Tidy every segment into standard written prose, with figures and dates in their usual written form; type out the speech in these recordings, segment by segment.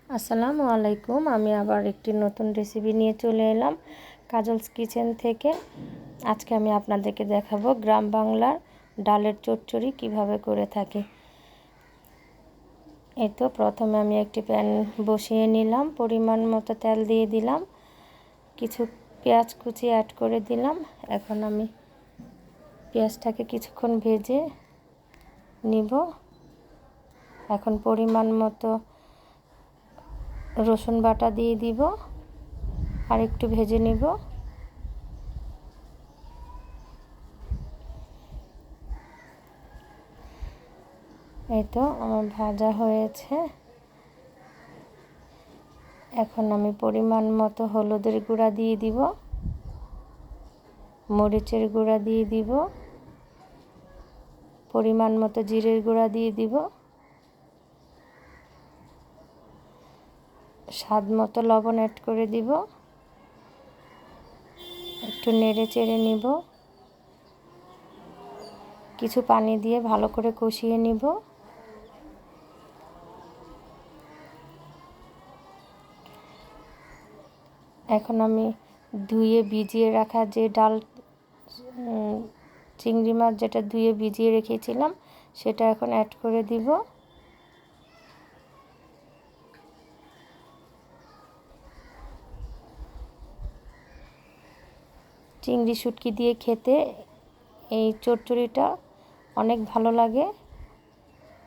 আসসালামু আলাইকুম। আমি আবার একটি নতুন রেসিপি নিয়ে চলে এলাম কাজলস কিচেন থেকে। আজকে আমি আপনাদেরকে দেখাবো গ্রাম বাংলার ডালের চচ্চড়ি কিভাবে করে থাকি। এই তো প্রথমে আমি একটি প্যান বসিয়ে নিলাম, পরিমাণ মতো তেল দিয়ে দিলাম, কিছু পেঁয়াজ কুচি অ্যাড করে দিলাম। এখন আমি পেঁয়াজটাকে কিছুক্ষণ ভেজে নিব। এখন পরিমাণ মতো রসুন বাটা দিয়ে দিব আর একটু ভেজে নিব। এই তো আমার ভাজা হয়েছে। এখন আমি পরিমাণ মতো হলুদের গুঁড়া দিয়ে দিব, মরিচের গুঁড়া দিয়ে দিব, পরিমাণ মতো জিরের গুঁড়া দিয়ে দিব, স্বাদ মতো লবণ অ্যাড করে দিব। একটু নেড়ে চেড়ে নিব, কিছু পানি দিয়ে ভালো করে কষিয়ে নিব। এখন আমি ধুয়ে ভিজিয়ে রাখা যে ডাল চিংড়ি মাছ যেটা ধুয়ে ভিজিয়ে রেখেছিলাম সেটা এখন অ্যাড করে দিব। চিংড়ি শুটকি দিয়ে খেতে এই চচ্চড়িটা অনেক ভালো লাগে,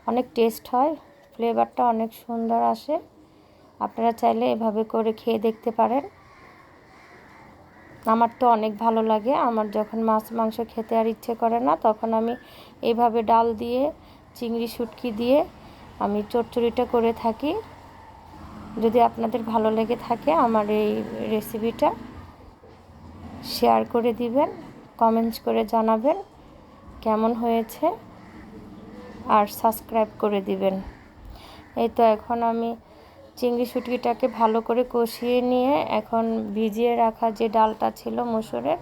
অনেক টেস্ট হয়, ফ্লেভারটা অনেক সুন্দর আসে। আপনারা চাইলে এভাবে করে খেয়ে দেখতে পারেন। আমার তো অনেক ভালো লাগে। আমার যখন মাছ মাংস খেতে আর ইচ্ছে করে না তখন আমি এইভাবে ডাল দিয়ে চিংড়ি শুটকি দিয়ে আমি চচ্চড়িটা করে থাকি। যদি আপনাদের ভালো লেগে থাকে আমার এই রেসিপিটা শেয়ার করে দিবেন, কমেন্টস করে জানাবেন কেমন হয়েছে আর সাবস্ক্রাইব করে দিবেন। এই তো এখন আমি চিংড়ি শুটকিটাকে ভালো করে কষিয়ে নিয়ে এখন ভিজিয়ে রাখা যে ডালটা ছিল মসুরের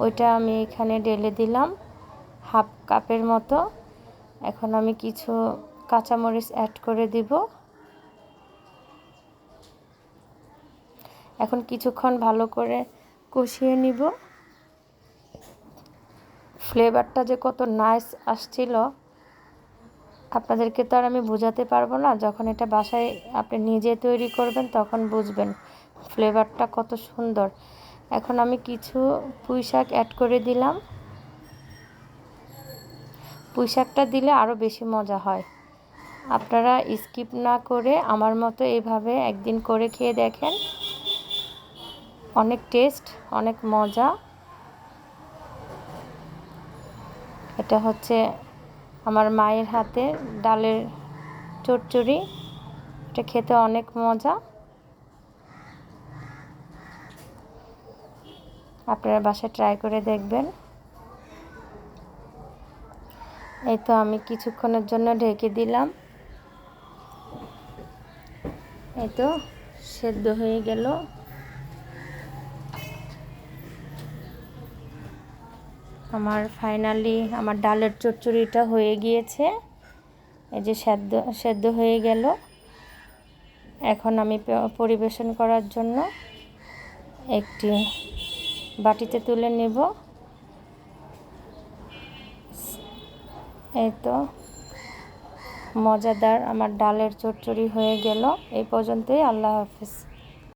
ওইটা আমি এখানে ঢেলে দিলাম হাফ কাপের মতো। এখন আমি কিছু কাঁচামরিচ অ্যাড করে দিব। এখন কিছুক্ষণ ভালো করে কষিয়ে নিব। ফ্লেভারটা যে কত নাইস আসছিল আপনাদেরকে তো আর আমি বোঝাতে পারবো না। যখন এটা বাসায় আপনি নিজে তৈরি করবেন তখন বুঝবেন ফ্লেভারটা কত সুন্দর। এখন আমি কিছু পুঁই শাক অ্যাড করে দিলাম। পুঁই শাকটা দিলে আরও বেশি মজা হয়। আপনারা স্কিপ না করে আমার মতো এইভাবে একদিন করে খেয়ে দেখেন, অনেক টেস্ট, অনেক মজা। এটা হচ্ছে আমার মায়ের হাতে ডালের চচ্চড়ি, এটা খেতে অনেক মজা। আপনারা বাসায় ট্রাই করে দেখবেন। এই তো আমি কিছুক্ষণের জন্য ঢেকে দিলাম। এই তো সেদ্ধ হয়ে গেল। আমার ফাইনালি আমার ডালের চচ্চড়িটা হয়ে গিয়েছে। এই যে সেদ্ধ হয়ে গেল। এখন আমি পরিবেশন করার জন্য একটি বাটিতে তুলে নেব। এই তো মজাদার আমার ডালের চচ্চড়ি হয়ে গেল। এই পর্যন্তই। আল্লাহ হাফেজ।